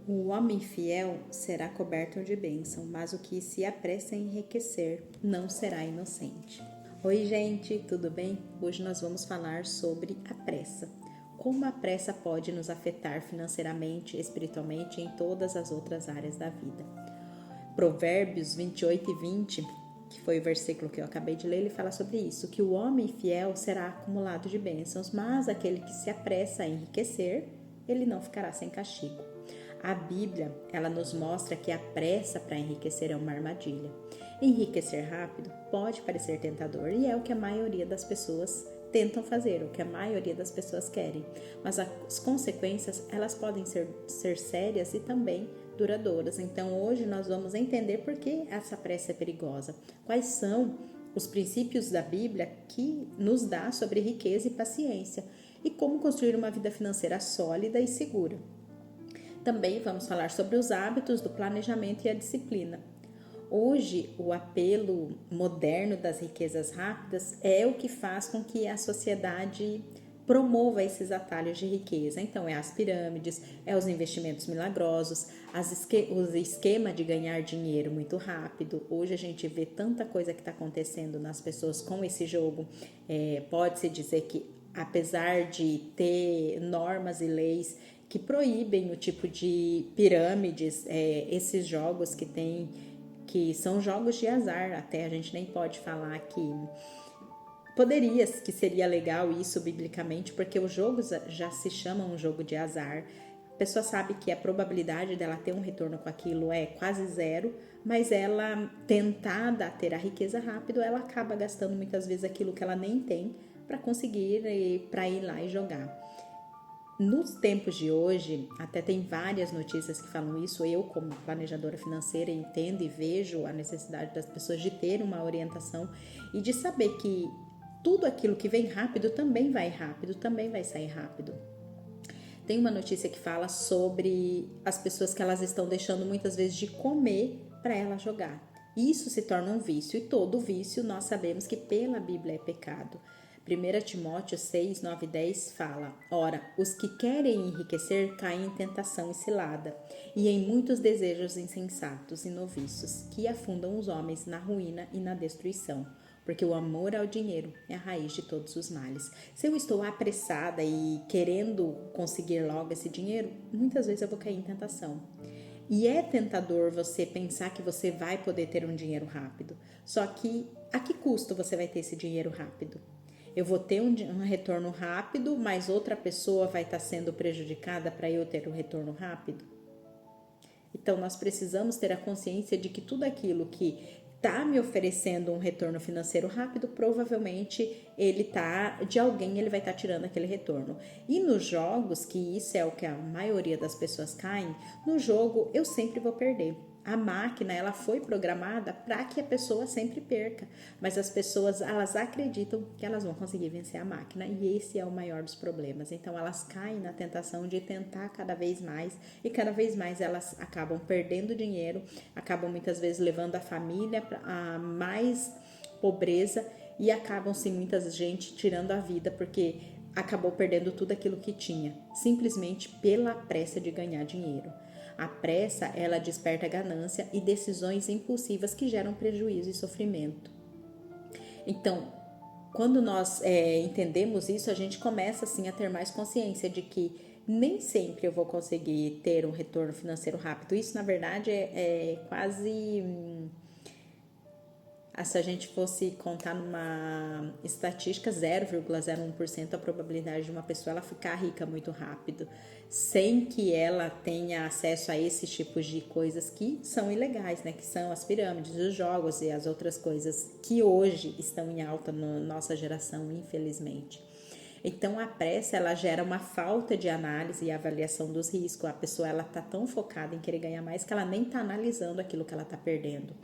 O homem fiel será coberto de bênção, mas o que se apressa em enriquecer não será inocente. Oi, gente, tudo bem? Hoje nós vamos falar sobre a pressa. Como a pressa pode nos afetar financeiramente, espiritualmente e em todas as outras áreas da vida. Provérbios 28:20, que foi o versículo que eu acabei de ler, ele fala sobre isso, que o homem fiel será acumulado de bênçãos, mas aquele que se apressa a enriquecer, ele não ficará sem castigo. A Bíblia, ela nos mostra que a pressa para enriquecer é uma armadilha. Enriquecer rápido pode parecer tentador e é o que a maioria das pessoas tentam fazer, o que a maioria das pessoas querem. Mas as consequências, elas podem ser sérias e também duradouras. Então, hoje nós vamos entender por que essa pressa é perigosa. Quais são os princípios da Bíblia que nos dá sobre riqueza e paciência e como construir uma vida financeira sólida e segura. Também vamos falar sobre os hábitos do planejamento e a disciplina. Hoje, o apelo moderno das riquezas rápidas é o que faz com que a sociedade promova esses atalhos de riqueza. Então, é as pirâmides, é os investimentos milagrosos, os esquemas de ganhar dinheiro muito rápido. Hoje a gente vê tanta coisa que está acontecendo nas pessoas com esse jogo. Pode-se dizer que, apesar de ter normas e leis que proíbem o tipo de pirâmides, esses jogos que são jogos de azar, até a gente nem pode falar que seria legal isso biblicamente, porque os jogos já se chamam um jogo de azar. A pessoa sabe que a probabilidade dela ter um retorno com aquilo é quase zero, mas ela, tentada a ter a riqueza rápido, ela acaba gastando muitas vezes aquilo que ela nem tem para conseguir, para ir lá e jogar. Nos tempos de hoje, até tem várias notícias que falam isso. Eu, como planejadora financeira, entendo e vejo a necessidade das pessoas de ter uma orientação e de saber que tudo aquilo que vem rápido também vai rápido, também vai sair rápido. Tem uma notícia que fala sobre as pessoas que elas estão deixando muitas vezes de comer para elas jogar. Isso se torna um vício e todo vício nós sabemos que pela Bíblia é pecado. 1 Timóteo 6, 9 e 10 fala: Ora, os que querem enriquecer caem em tentação e cilada, e em muitos desejos insensatos e noviços, que afundam os homens na ruína e na destruição, porque o amor ao dinheiro é a raiz de todos os males. Se eu estou apressada e querendo conseguir logo esse dinheiro, muitas vezes eu vou cair em tentação. E é tentador você pensar que você vai poder ter um dinheiro rápido, só que a que custo você vai ter esse dinheiro rápido? Eu vou ter um retorno rápido, mas outra pessoa vai estar sendo prejudicada para eu ter um retorno rápido? Então, nós precisamos ter a consciência de que tudo aquilo que está me oferecendo um retorno financeiro rápido, provavelmente de alguém ele vai estar tirando aquele retorno. E nos jogos, que isso é o que a maioria das pessoas caem, no jogo eu sempre vou perder. A máquina, ela foi programada para que a pessoa sempre perca, mas as pessoas, elas acreditam que elas vão conseguir vencer a máquina e esse é o maior dos problemas. Então elas caem na tentação de tentar cada vez mais e cada vez mais elas acabam perdendo dinheiro, acabam muitas vezes levando a família a mais pobreza e acabam sim muita gente tirando a vida porque acabou perdendo tudo aquilo que tinha, simplesmente pela pressa de ganhar dinheiro. A pressa, ela desperta ganância e decisões impulsivas que geram prejuízo e sofrimento. Então, quando nós entendemos isso, a gente começa assim a ter mais consciência de que nem sempre eu vou conseguir ter um retorno financeiro rápido. Isso, na verdade, é quase... Se a gente fosse contar numa estatística, 0,01% a probabilidade de uma pessoa ela ficar rica muito rápido, sem que ela tenha acesso a esses tipos de coisas que são ilegais, né? Que são as pirâmides, os jogos e as outras coisas que hoje estão em alta na nossa geração, infelizmente. Então, a pressa, ela gera uma falta de análise e avaliação dos riscos. A pessoa, ela tá tão focada em querer ganhar mais que ela nem tá analisando aquilo que ela tá perdendo.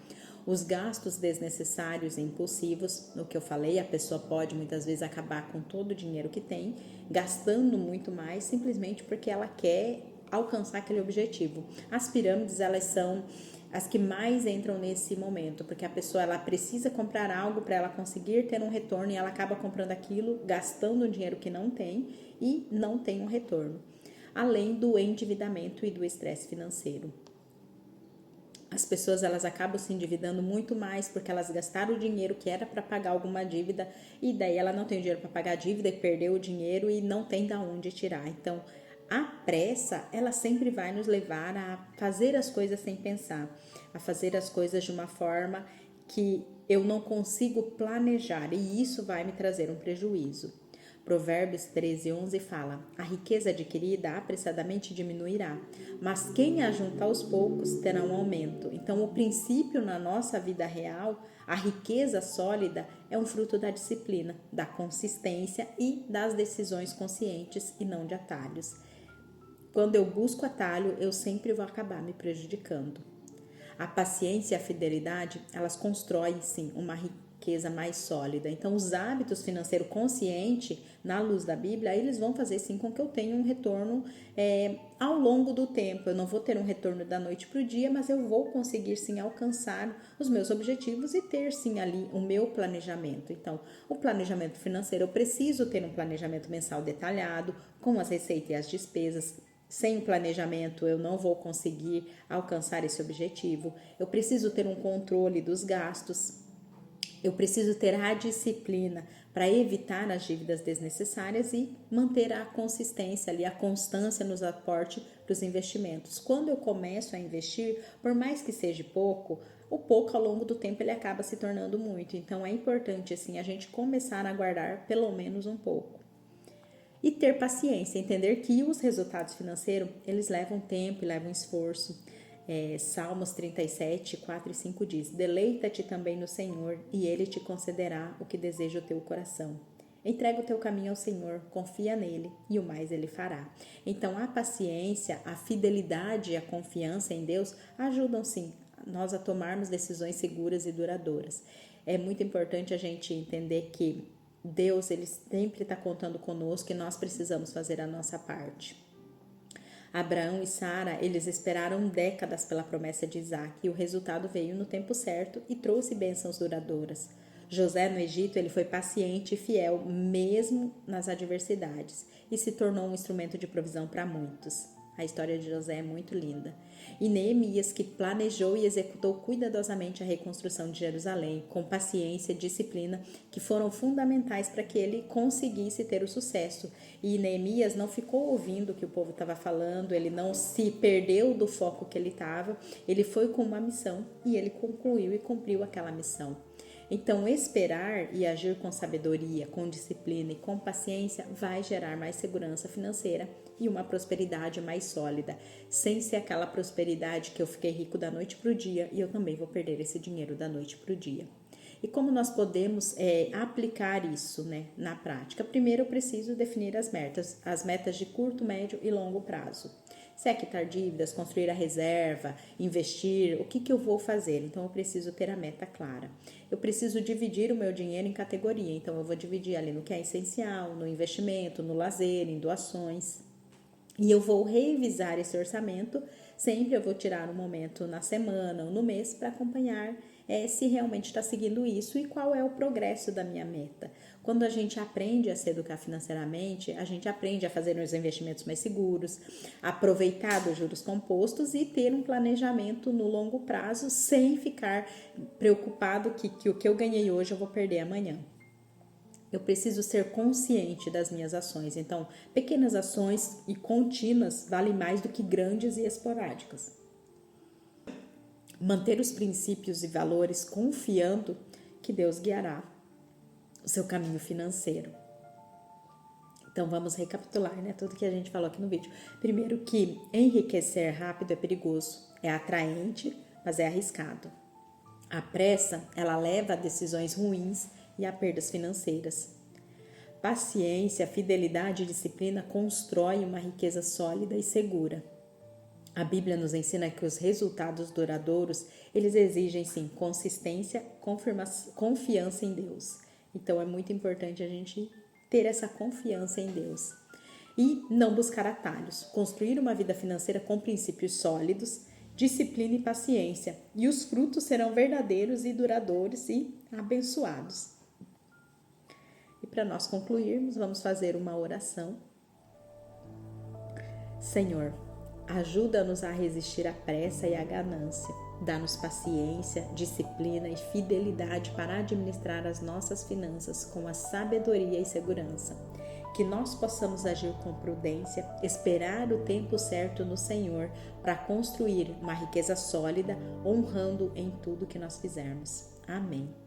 Os gastos desnecessários e impulsivos, o que eu falei, a pessoa pode muitas vezes acabar com todo o dinheiro que tem, gastando muito mais, simplesmente porque ela quer alcançar aquele objetivo. As pirâmides, elas são as que mais entram nesse momento, porque a pessoa ela precisa comprar algo para ela conseguir ter um retorno e ela acaba comprando aquilo, gastando um dinheiro que não tem e não tem um retorno. além do endividamento e do estresse financeiro. As pessoas elas acabam se endividando muito mais porque elas gastaram o dinheiro que era para pagar alguma dívida e daí ela não tem dinheiro para pagar a dívida e perdeu o dinheiro e não tem de onde tirar. Então, a pressa, ela sempre vai nos levar a fazer as coisas sem pensar, a fazer as coisas de uma forma que eu não consigo planejar e isso vai me trazer um prejuízo. Provérbios 13:11 fala: a riqueza adquirida apressadamente diminuirá, mas quem ajunta aos poucos terá um aumento. Então, o princípio na nossa vida real, a riqueza sólida é um fruto da disciplina, da consistência e das decisões conscientes e não de atalhos. Quando eu busco atalho, eu sempre vou acabar me prejudicando. A paciência e a fidelidade, elas constroem, sim, uma riqueza mais sólida. Então, os hábitos financeiros conscientes, na luz da Bíblia, eles vão fazer, sim, com que eu tenha um retorno ao longo do tempo. Eu não vou ter um retorno da noite para o dia, mas eu vou conseguir, sim, alcançar os meus objetivos e ter, sim, ali o meu planejamento. Então, o planejamento financeiro, eu preciso ter um planejamento mensal detalhado, com as receitas e as despesas. Sem o planejamento, eu não vou conseguir alcançar esse objetivo. Eu preciso ter um controle dos gastos. Eu preciso ter a disciplina para evitar as dívidas desnecessárias e manter a consistência ali, a constância nos aportes para os investimentos. Quando eu começo a investir, por mais que seja pouco, o pouco ao longo do tempo ele acaba se tornando muito. Então é importante assim a gente começar a guardar pelo menos um pouco. E ter paciência, entender que os resultados financeiros, eles levam tempo e levam esforço. Salmos 37, 4 e 5 diz: deleita-te também no Senhor e Ele te concederá o que deseja o teu coração. Entrega o teu caminho ao Senhor, confia nele e o mais Ele fará. Então, a paciência, a fidelidade e a confiança em Deus ajudam sim nós a tomarmos decisões seguras e duradouras. É muito importante a gente entender que Deus, ele sempre está contando conosco e nós precisamos fazer a nossa parte. Abraão e Sara, eles esperaram décadas pela promessa de Isaac e o resultado veio no tempo certo e trouxe bênçãos duradouras. José no Egito, ele foi paciente e fiel mesmo nas adversidades e se tornou um instrumento de provisão para muitos. A história de José é muito linda. E Neemias, que planejou e executou cuidadosamente a reconstrução de Jerusalém, com paciência e disciplina, que foram fundamentais para que ele conseguisse ter o sucesso. E Neemias não ficou ouvindo o que o povo estava falando, ele não se perdeu do foco que ele estava, ele foi com uma missão e ele concluiu e cumpriu aquela missão. Então, esperar e agir com sabedoria, com disciplina e com paciência vai gerar mais segurança financeira e uma prosperidade mais sólida, sem ser aquela prosperidade que eu fiquei rico da noite para o dia e eu também vou perder esse dinheiro da noite para o dia. E como nós podemos aplicar isso, né, na prática? Primeiro, eu preciso definir as metas de curto, médio e longo prazo. Se é quitar dívidas, construir a reserva, investir, o que eu vou fazer? Então, eu preciso ter a meta clara. Eu preciso dividir o meu dinheiro em categoria. Então, eu vou dividir ali no que é essencial, no investimento, no lazer, em doações. E eu vou revisar esse orçamento. Sempre eu vou tirar um momento na semana ou no mês para acompanhar se realmente está seguindo isso e qual é o progresso da minha meta. Quando a gente aprende a se educar financeiramente, a gente aprende a fazer os investimentos mais seguros, aproveitar dos juros compostos e ter um planejamento no longo prazo sem ficar preocupado que o que eu ganhei hoje eu vou perder amanhã. Eu preciso ser consciente das minhas ações. Então, pequenas ações e contínuas valem mais do que grandes e esporádicas. Manter os princípios e valores confiando que Deus guiará o seu caminho financeiro. Então, vamos recapitular, né? Tudo que a gente falou aqui no vídeo. Primeiro que enriquecer rápido é perigoso, é atraente, mas é arriscado. A pressa, ela leva a decisões ruins e a perdas financeiras. Paciência, fidelidade e disciplina constroem uma riqueza sólida e segura. A Bíblia nos ensina que os resultados duradouros, eles exigem sim consistência, confiança em Deus. Então é muito importante a gente ter essa confiança em Deus. E não buscar atalhos, construir uma vida financeira com princípios sólidos, disciplina e paciência, e os frutos serão verdadeiros e duradouros e abençoados. E para nós concluirmos, vamos fazer uma oração. Senhor, ajuda-nos a resistir à pressa e à ganância. Dá-nos paciência, disciplina e fidelidade para administrar as nossas finanças com a sabedoria e segurança. Que nós possamos agir com prudência, esperar o tempo certo no Senhor para construir uma riqueza sólida, honrando em tudo que nós fizermos. Amém.